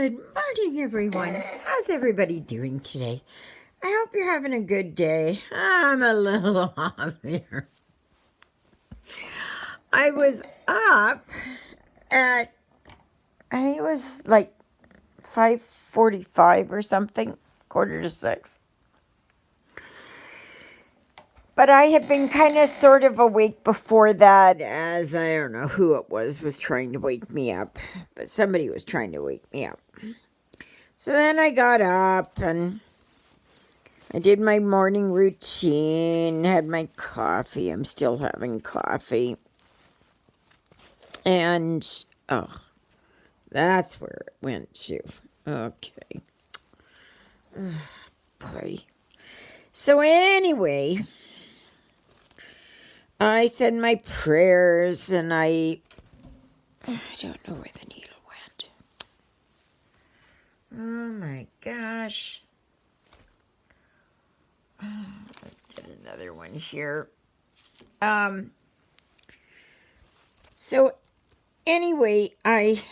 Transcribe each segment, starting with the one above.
Good morning, everyone. How's everybody doing today? I hope you're having a good day. I'm a little off here. I was up at, I think it was like 5:45 or something, 5:45. But I had been kind of sort of awake before that, as I don't know who it was trying to wake me up. But somebody was trying to wake me up. So then I got up and I did my morning routine, had my coffee. I'm still having coffee. And, oh, that's where it went to. Okay. Oh, boy. So anyway, I said my prayers and I don't know where the needle went. Oh my gosh. Let's get another one here. So anyway, I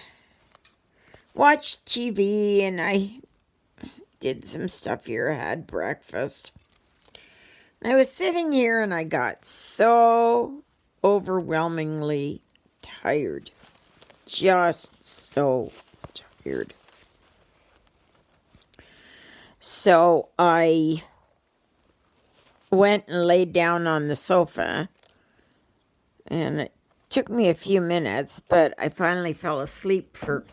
watched TV and I did some stuff here. I had breakfast. And I was sitting here and I got so overwhelmingly tired. Just so tired. So I went and laid down on the sofa, and it took me a few minutes, but I finally fell asleep for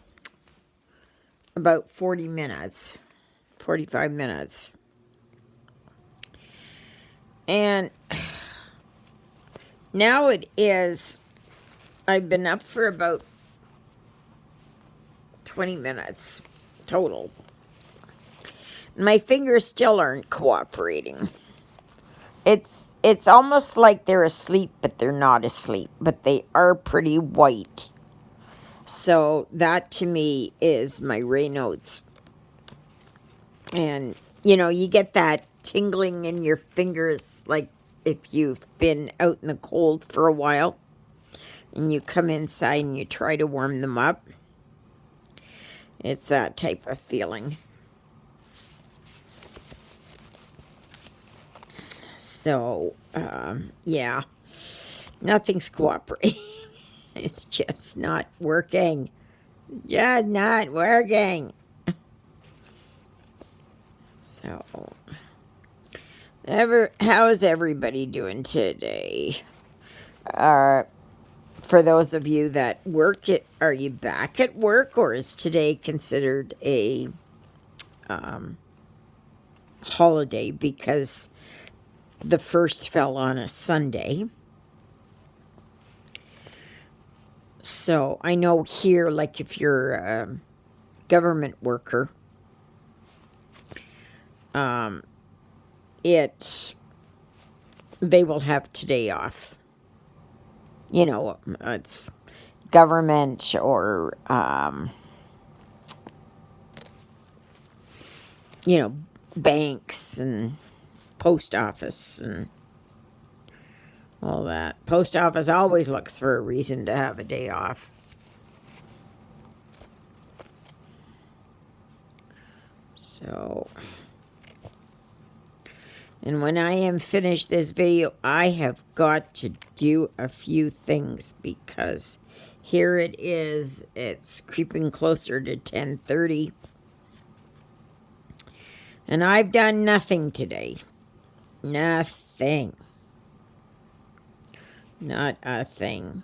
about 40 minutes, 45 minutes. And now it is, I've been up for about 20 minutes total. My fingers still aren't cooperating. It's almost like they're asleep, but they're not asleep. But they are pretty white. So that to me is my Raynaud's. And, you know, you get that tingling in your fingers like if you've been out in the cold for a while. And you come inside and you try to warm them up. It's that type of feeling. So, yeah, nothing's cooperating. It's just not working. Just not working. So, how is everybody doing today? For those of you that work, are you back at work, or is today considered a holiday because the first fell on a Sunday? So I know here, like if you're a government worker, they will have today off. You know, it's government or, you know, banks and post office and all that. Post office always looks for a reason to have a day off. So, and when I am finished this video, I have got to do a few things because here it is. It's creeping closer to 10:30. And I've done nothing today. Nothing. Not a thing.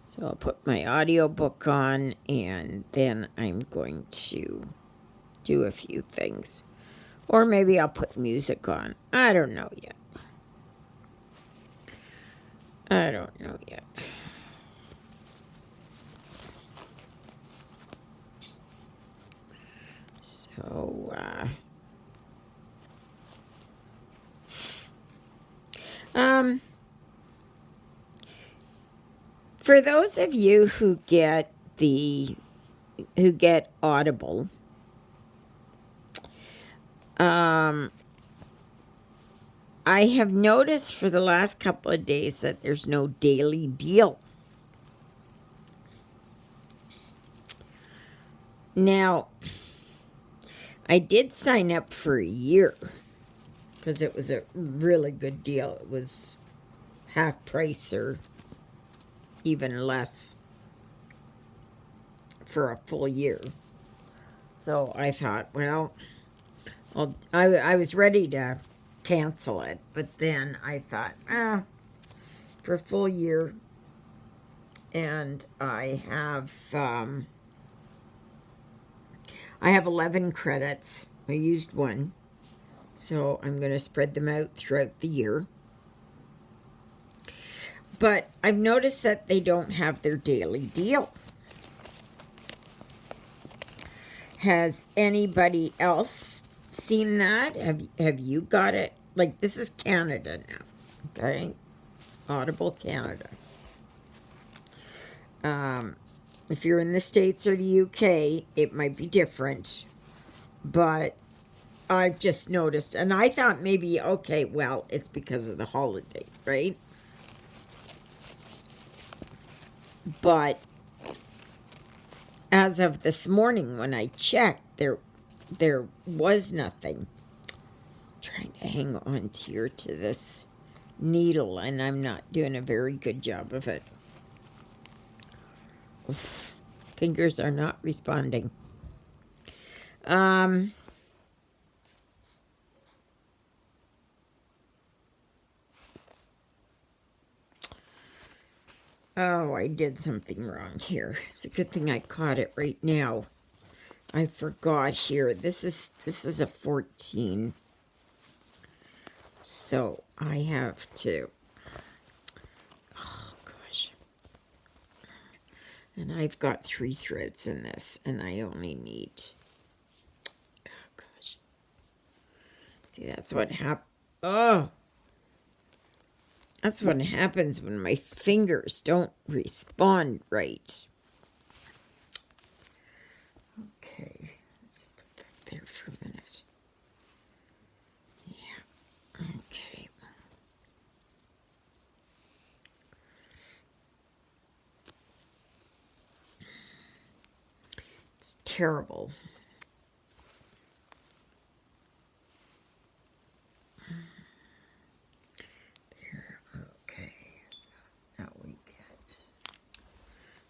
So I'll put my audiobook on and then I'm going to do a few things. Or maybe I'll put music on. I don't know yet. I don't know yet. So, for those of you who get Audible, I have noticed for the last couple of days that there's no daily deal. Now, I did sign up for a year because it was a really good deal. It was half price or even less for a full year. So I thought, well, I was ready to cancel it, but then I thought, for a full year, and I have 11 credits. I used one, so I'm going to spread them out throughout the year. But I've noticed that they don't have their daily deal. Has anybody else seen that? Have you got it? Like, this is Canada now, okay? Audible Canada. If you're in the States or the UK, it might be different. But I've just noticed, and I thought maybe, okay, well, it's because of the holiday, right? But as of this morning when I checked, there was nothing. I'm trying to hang on to this needle, and I'm not doing a very good job of it. Oof. Fingers are not responding. Oh, I did something wrong here. It's a good thing I caught it right now. I forgot here. This is a 14. So I have to. Oh gosh. And I've got 3 threads in this, and I only need. Oh gosh. See, that's what happened. Oh. That's what happens when my fingers don't respond right. Okay, let's put that there for a minute. Yeah, okay. It's terrible.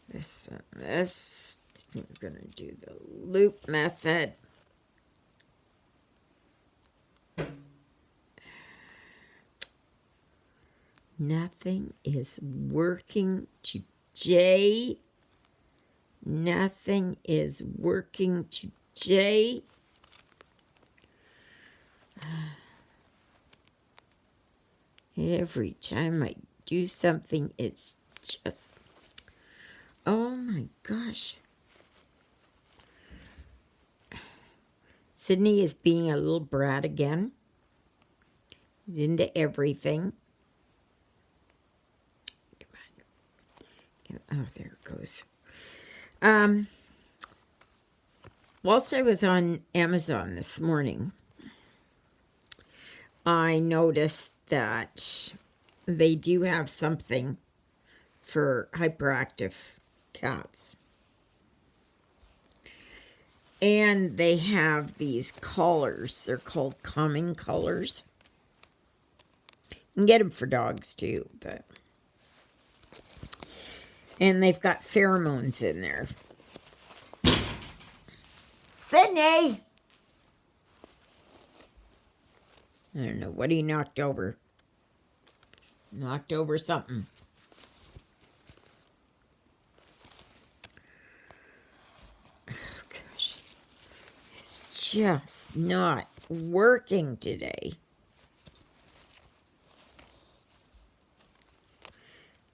This and this. We're going to do the loop method. Nothing is working today. Nothing is working today. Every time I do something, it's just... Oh my gosh. Sydney is being a little brat again. He's into everything. Come on. Oh, there it goes. Whilst I was on Amazon this morning, I noticed that they do have something for hyperactive cats. And they have these collars. They're called calming collars. You can get them for dogs too, but... And they've got pheromones in there. Sydney! I don't know what he knocked over. Knocked over something. Just not working today.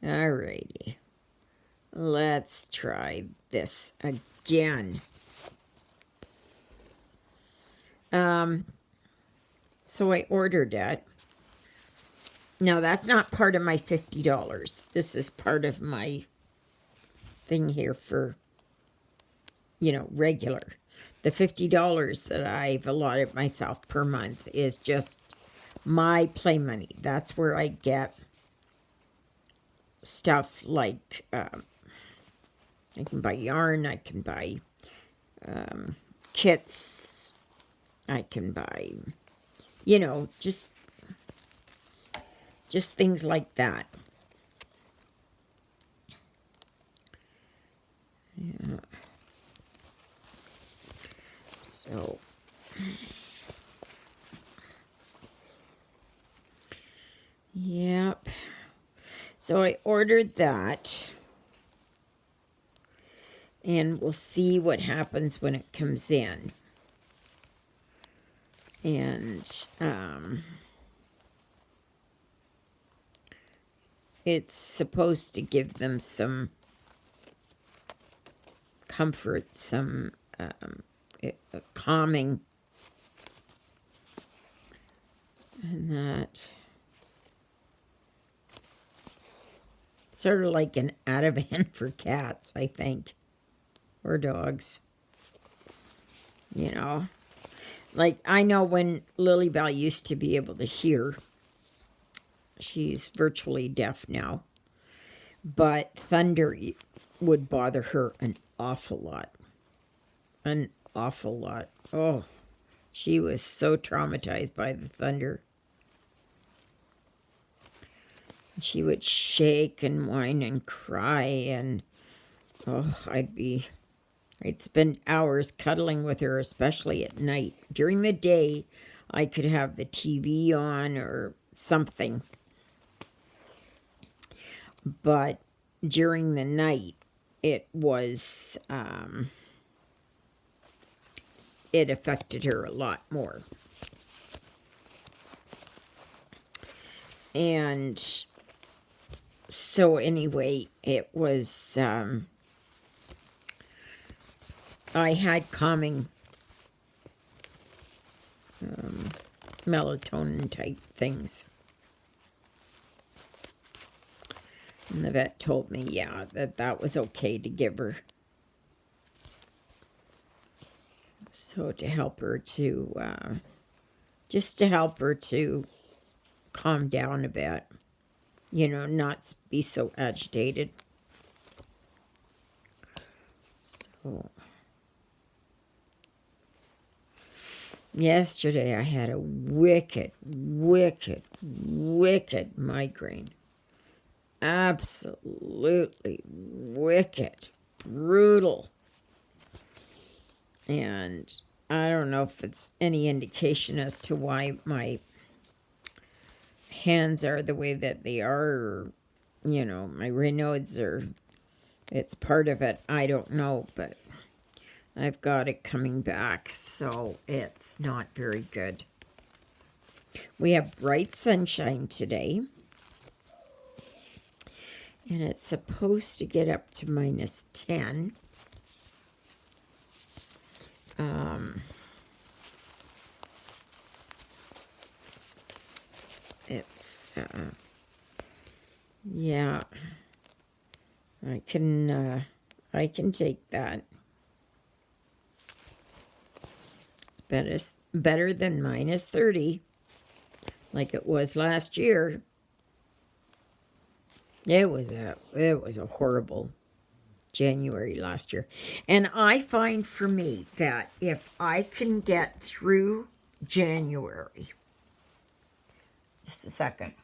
Alrighty. Let's try this again. So I ordered it. Now that's not part of my $50. This is part of my thing here for, regular. The $50 that I've allotted myself per month is just my play money. That's where I get stuff like I can buy yarn, I can buy kits I can buy. You know, just things like that. Yeah. So, yep. So I ordered that. And we'll see what happens when it comes in. And it's supposed to give them some comfort, some calming. And that sort of like an Ativan for cats, I think. Or dogs. You know. Like, I know when Lilybell used to be able to hear. She's virtually deaf now. But thunder would bother her an awful lot. An awful lot. Oh, she was so traumatized by the thunder. She would shake and whine and cry, and oh, I'd spend hours cuddling with her, especially at night. During the day, I could have the TV on or something. But during the night, it was, it affected her a lot more. And so anyway, it was, I had calming melatonin type things. And the vet told me, yeah, that was okay to give her. So to help her to, just to help her to calm down a bit. You know, not be so agitated. So, yesterday I had a wicked, wicked, wicked migraine. Absolutely wicked, brutal. And I don't know if it's any indication as to why my hands are the way that they are, or, you know, my Raynaud's are, it's part of it. I don't know, but I've got it coming back, so it's not very good. We have bright sunshine today. And it's supposed to get up to -10. It's, yeah, I can take that. It's better than -30, like it was last year. It was a horrible January last year. And I find for me that if I can get through January, just a second.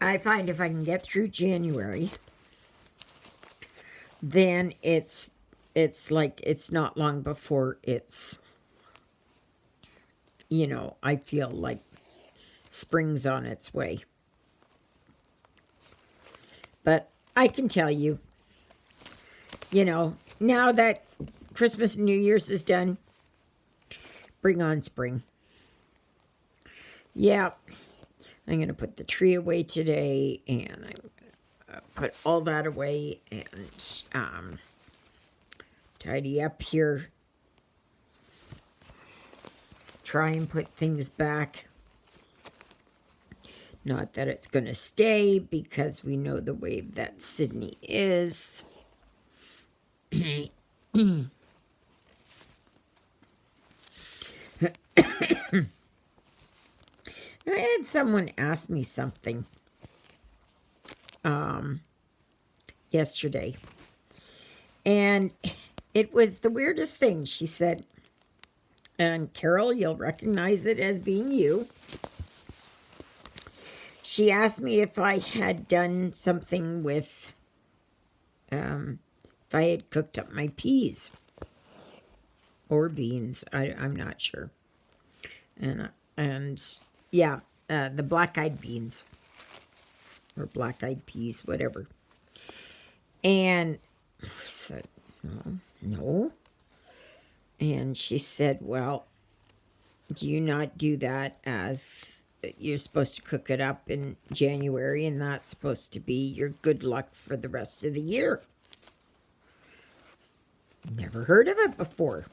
I find if I can get through January, then it's like it's not long before it's, you know, I feel like spring's on its way. But I can tell you, you know, now that Christmas and New Year's is done, bring on spring. Yeah, I'm going to put the tree away today, and I'm going to put all that away and tidy up here. Try and put things back. Not that it's going to stay, because we know the way that Sydney is. I had someone ask me something yesterday, and it was the weirdest thing. She said, and Carol, you'll recognize it as being you. She asked me if I had done something with, if I had cooked up my peas or beans. I'm not sure. And yeah, the black-eyed beans or black-eyed peas, whatever. And I said, no. And she said, well, do you not do that as you're supposed to cook it up in January, and that's supposed to be your good luck for the rest of the year? Never heard of it before.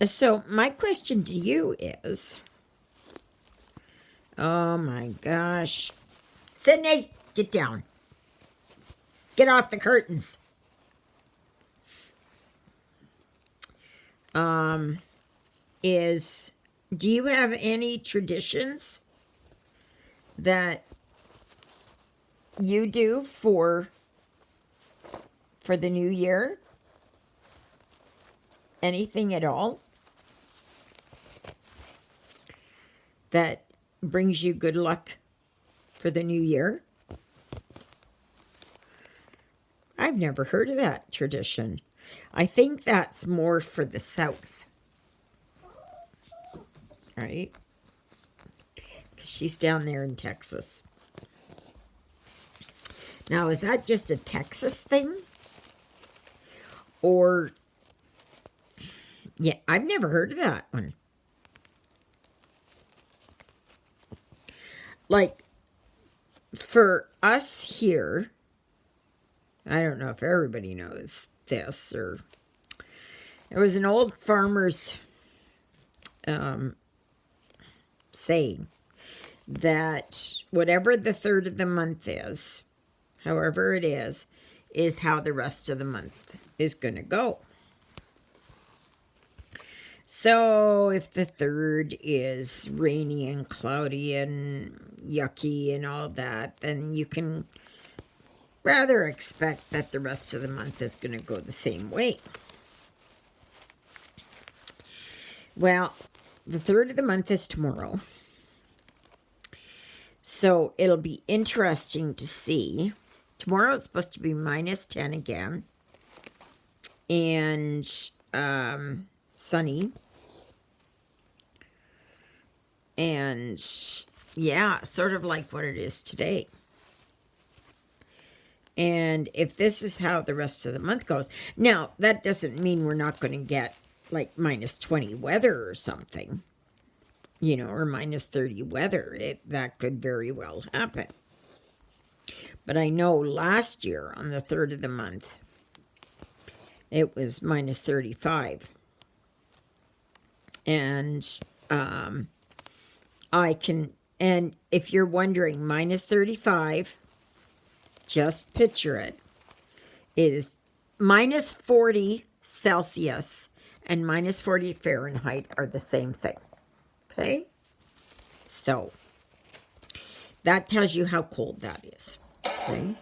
So my question to you is, oh my gosh, Sydney, get down. Get off the curtains. Do you have any traditions that you do for the new year? Anything at all that brings you good luck for the new year? I've never heard of that tradition. I think that's more for the South, right? Because she's down there in Texas. Now, is that just a Texas thing? Or, yeah, I've never heard of that one. Like, for us here, I don't know if everybody knows this, or there was an old farmer's saying that whatever the third of the month is, however it is how the rest of the month is going to go. So if the third is rainy and cloudy and yucky and all that, then you can rather expect that the rest of the month is going to go the same way. Well, the third of the month is tomorrow. So it'll be interesting to see. Tomorrow is supposed to be -10 again. And sunny. And yeah, sort of like what it is today. And if this is how the rest of the month goes, now that doesn't mean we're not going to get like -20 weather or something, you know, or -30 weather. That could very well happen. But I know last year on the third of the month, it was -35. And and if you're wondering, -35, just picture it, is -40 Celsius and -40 Fahrenheit are the same thing. Okay? So, that tells you how cold that is. Okay?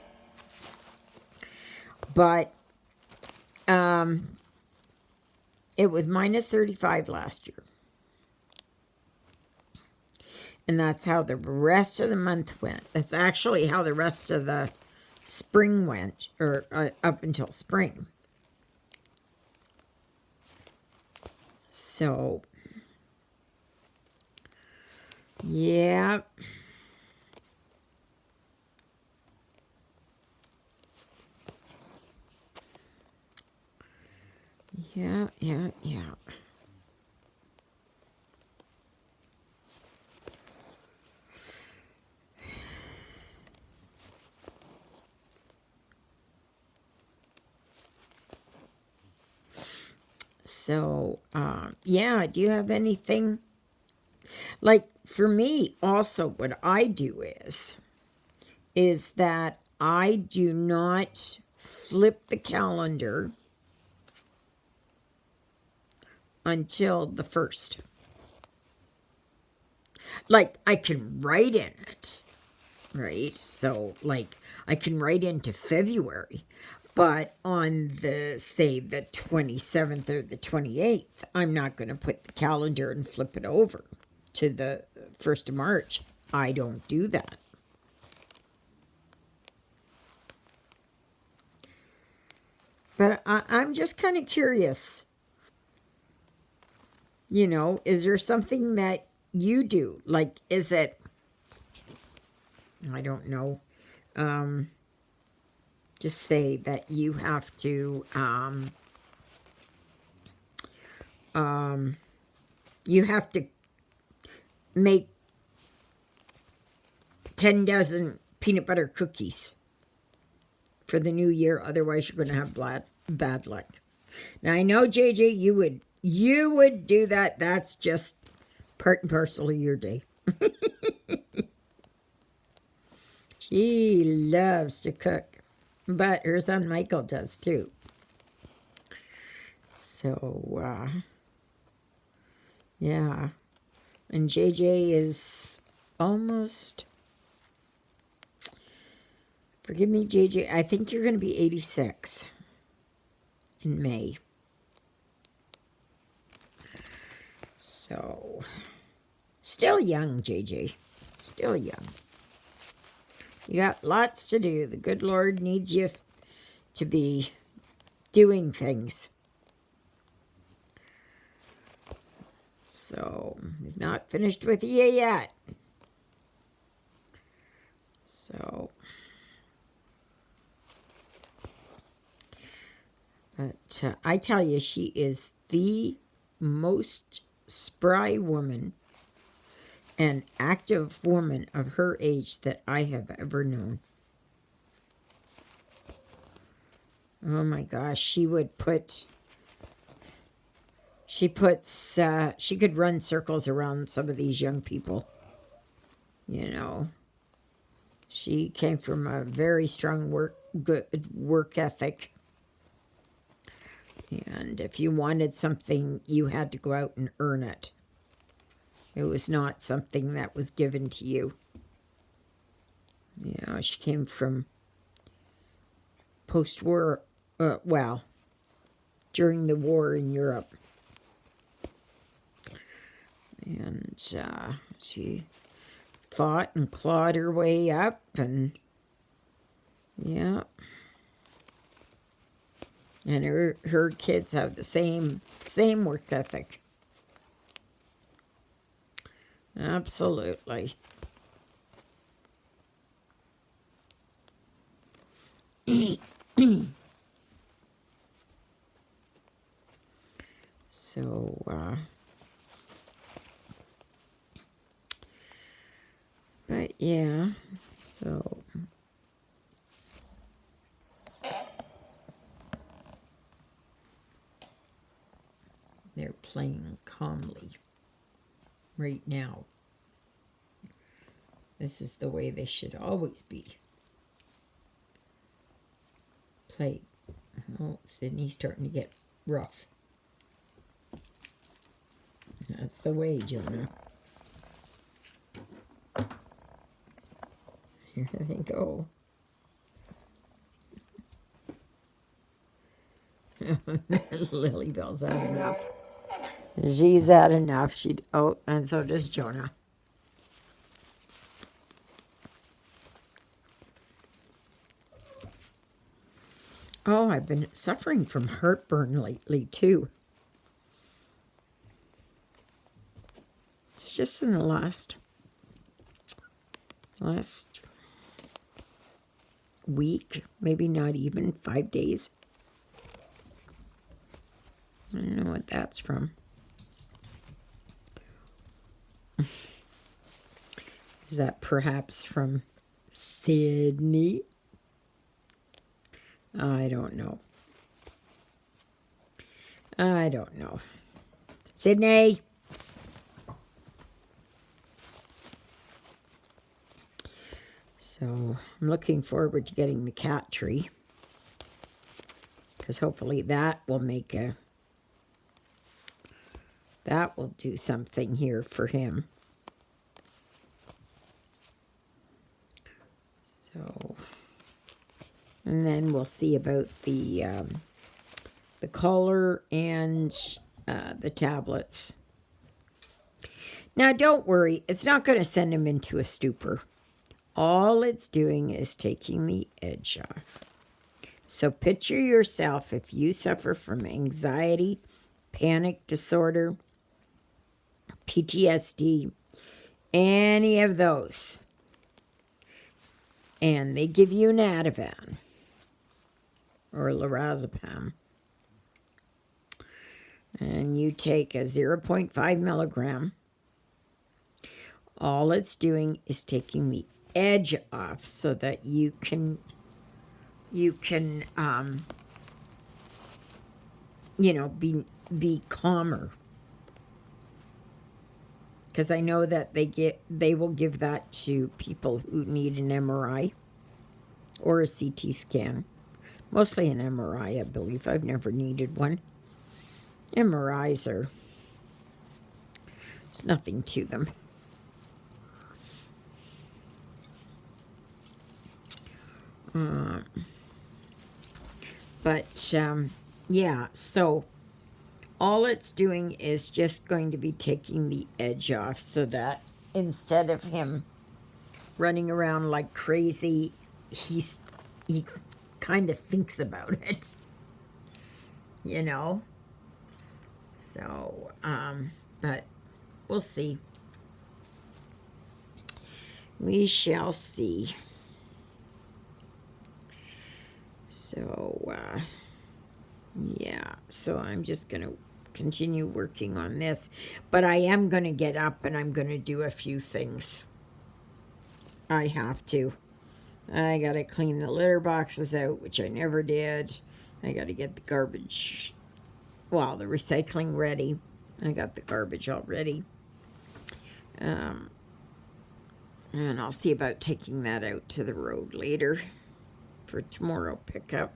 But, it was -35 last year. And that's how the rest of the month went. That's actually how the rest of the spring went, or up until spring. So, yeah. Yeah. So, yeah, do you have anything? Like, for me, also, what I do is that I do not flip the calendar until the 1st. Like, I can write in it, right? So, like, I can write into February. But on the, say, the 27th or the 28th, I'm not going to put the calendar and flip it over to the 1st of March. I don't do that. But I'm just kind of curious, you know, is there something that you do? Like, is it, I don't know, just say that you have to, you have to make 10 dozen peanut butter cookies for the new year, otherwise you're going to have bad luck. Now I know, JJ, you would do that. That's just part and parcel of your day. She loves to cook, but her son Michael does too. So yeah, and JJ is almost, forgive me, JJ, I think you're going to be 86 in May. So, still young, JJ. Still young. You got lots to do. The good Lord needs you to be doing things. So, he's not finished with you yet. So, but I tell you, she is the most spry woman and active woman of her age that I have ever known. Oh my gosh, she could run circles around some of these young people. You know, she came from a very strong good work ethic. And if you wanted something, you had to go out and earn it. It was not something that was given to you. You know, she came from post-war, well, during the war in Europe. And she fought and clawed her way up, and yeah. And her kids have the same work ethic. Absolutely. So, but yeah, so they're playing calmly right now. This is the way they should always be played. Oh, Sydney's starting to get rough. That's the way, Jonah. Here they go. Lily Bell's had enough. She's had enough. And so does Jonah. Oh, I've been suffering from heartburn lately, too. It's just in the last week, maybe not even 5 days. I don't know what that's from. Is that perhaps from Sydney? I don't know. I don't know. Sydney! So I'm looking forward to getting the cat tree, because hopefully that will do something here for him. And then we'll see about the collar and the tablets. Now, don't worry. It's not going to send him into a stupor. All it's doing is taking the edge off. So picture yourself, if you suffer from anxiety, panic disorder, PTSD, any of those, and they give you an Ativan or lorazepam, and you take a 0.5 milligram, all it's doing is taking the edge off so that you can be calmer. Because I know that they will give that to people who need an MRI or a CT scan. Mostly an MRI, I believe. I've never needed one. MRIs there's nothing to them. Yeah, so all it's doing is just going to be taking the edge off so that instead of him running around like crazy, he kind of thinks about it, So, but we'll see. We shall see. So, yeah, so I'm just going to continue working on this. But I am going to get up and I'm going to do a few things. I have to. I got to clean the litter boxes out, which I never did. I got to get the garbage, the recycling ready. I got the garbage all ready. And I'll see about taking that out to the road later for tomorrow pickup.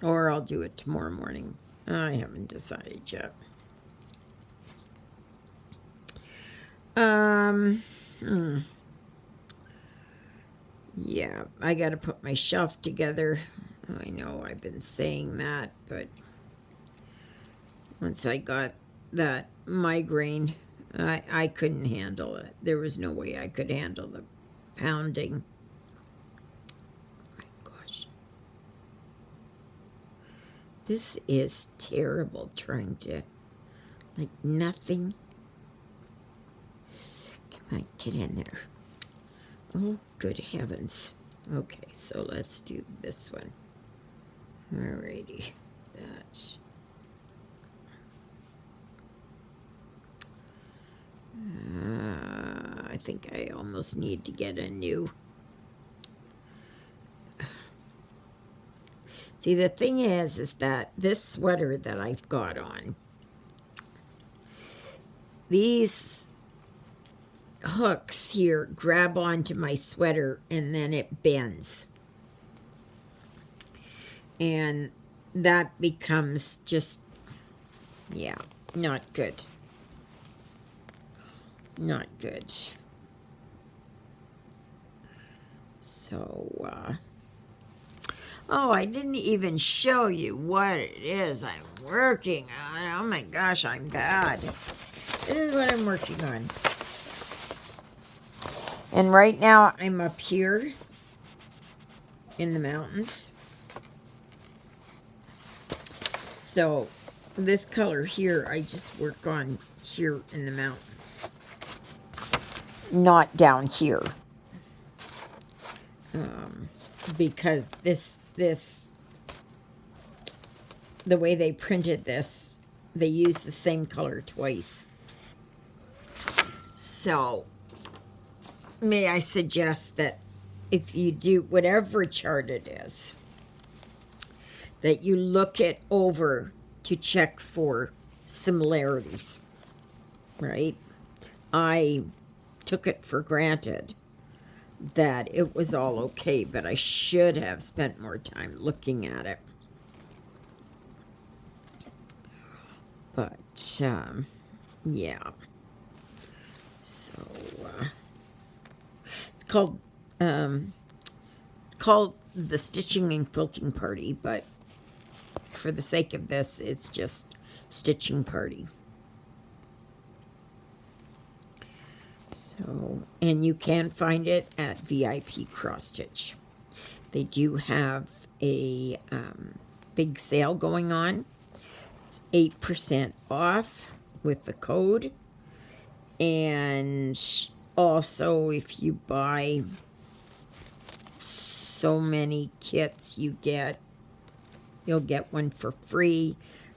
Or I'll do it tomorrow morning. I haven't decided yet. Yeah, I got to put my shelf together. I know I've been saying that, but once I got that migraine, I couldn't handle it. There was no way I could handle the pounding. Oh my gosh. This is terrible trying to, nothing. Come on, get in there. Oh, good heavens. Okay, so let's do this one. Alrighty. That. I think I almost need to get a new. See, the thing is that this sweater that I've got on, these hooks here grab onto my sweater and then it bends. And that becomes just, not good. Not good. So, I didn't even show you what it is I'm working on. Oh my gosh, I'm bad. This is what I'm working on. And right now I'm up here in the mountains. So this color here, I just work on here in the mountains. Not down here. Because this, the way they printed this, they used the same color twice. So, may I suggest that if you do whatever chart it is, that you look it over to check for similarities, right? I took it for granted that it was all okay, but I should have spent more time looking at it. But, yeah. So, it's called, called the Stitching and Quilting Party, but for the sake of this, it's just Stitching Party. So, and you can find it at VIP Cross Stitch. They do have a big sale going on. It's 8% off with the code. And also, if you buy so many kits, you'll get one for free.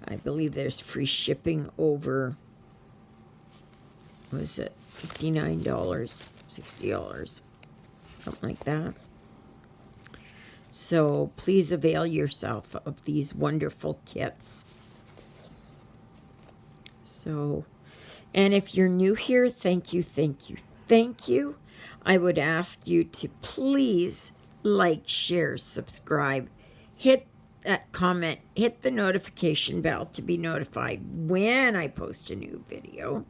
I believe there's free shipping over, what is it, $59, $60, something like that. So please avail yourself of these wonderful kits. So, and if you're new here, thank you, thank you, thank you. I would ask you to please like, share, subscribe, hit that comment, hit the notification bell to be notified when I post a new video.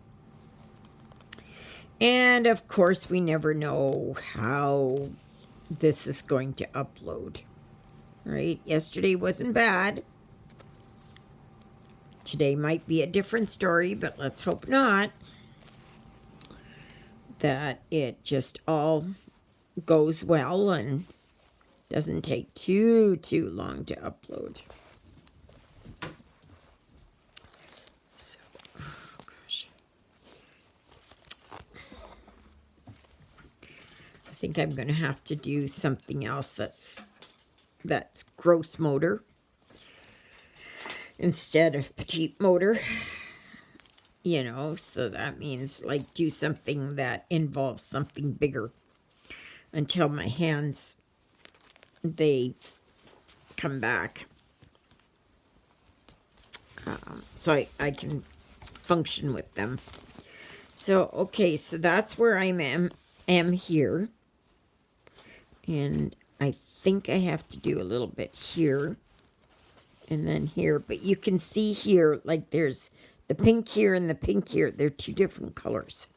And of course, we never know how this is going to upload, right? Yesterday wasn't bad. Today might be a different story, but let's hope not. That it just all goes well and doesn't take too long to upload. So, oh gosh. I think I'm going to have to do something else that's gross motor instead of petite motor. You know, so that means like do something that involves something bigger until my hands, they come back. So I can function with them. So, okay, so that's where I am here. And I think I have to do a little bit here and then here. But you can see here, like there's the pink here and the pink here. They're two different colors.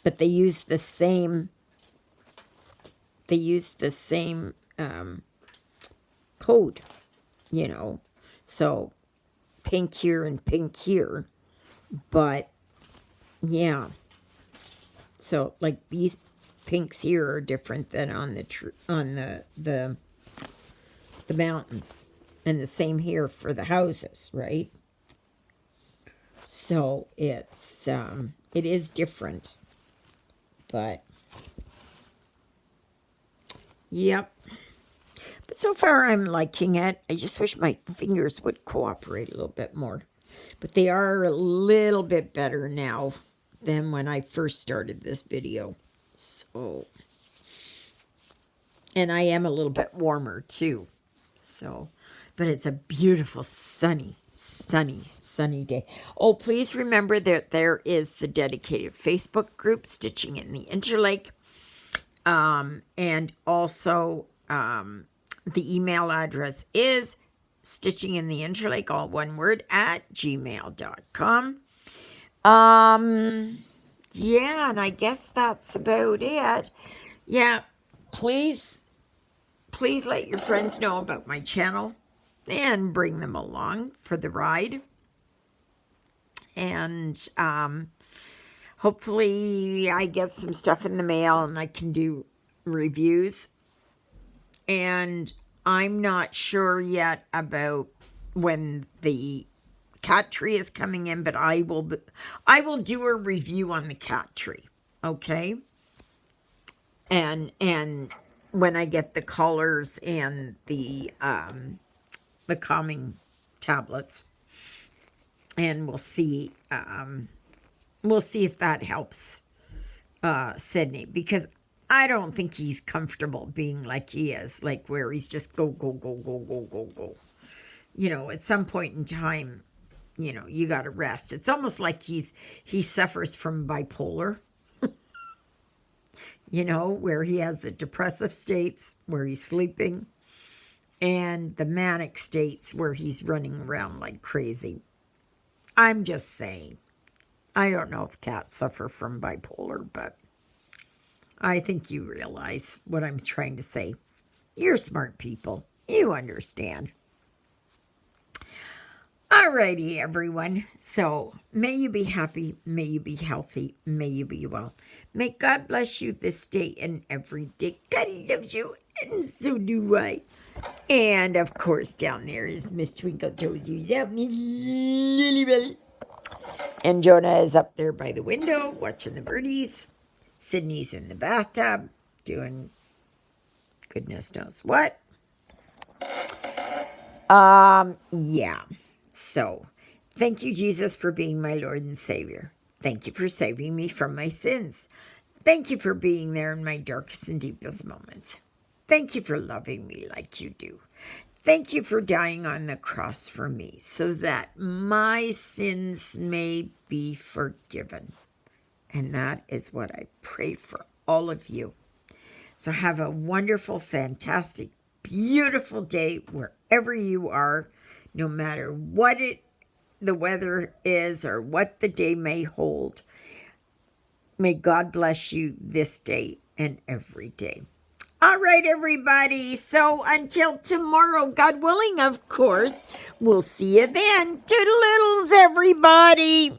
But they use the same, code, you know. So pink here and pink here. But yeah. So like these pinks here are different than on the mountains, and the same here for the houses, right? So it's it is different, but yep. But so far I'm liking it. I just wish my fingers would cooperate a little bit more, but they are a little bit better now than when I first started this video. So, and I am a little bit warmer too. So, but it's a beautiful sunny day. Oh, please remember that there is the dedicated Facebook group, Stitching in the Interlake. And also the email address is stitchingintheinterlake, all one word, at gmail.com. Yeah, and I guess that's about it. Yeah, please let your friends know about my channel and bring them along for the ride. And hopefully I get some stuff in the mail and I can do reviews. And I'm not sure yet about when the cat tree is coming in, but I will do a review on the cat tree, okay? And when I get the colors and the calming tablets, and we'll see if that helps Sydney, because I don't think he's comfortable being like he is, like where he's just go. You know, at some point in time, you know, you got to rest. It's almost like he suffers from bipolar. You know, where he has the depressive states where he's sleeping and the manic states where he's running around like crazy. I'm just saying. I don't know if cats suffer from bipolar, but I think you realize what I'm trying to say. You're smart people. You understand. Alrighty, everyone. So may you be happy. May you be healthy. May you be well. May God bless you this day and every day. God loves you, and so do I. And of course, down there is Miss Twinkle Toes. That Miss Lilybell. And Jonah is up there by the window watching the birdies. Sydney's in the bathtub doing goodness knows what. Yeah. So, thank you, Jesus, for being my Lord and Savior. Thank you for saving me from my sins. Thank you for being there in my darkest and deepest moments. Thank you for loving me like you do. Thank you for dying on the cross for me so that my sins may be forgiven. And that is what I pray for all of you. So have a wonderful, fantastic, beautiful day wherever you are, no matter what the weather is or what the day may hold. May God bless you this day and every day. All right, everybody. So until tomorrow, God willing, of course, we'll see you then. Toodle-oodles, everybody.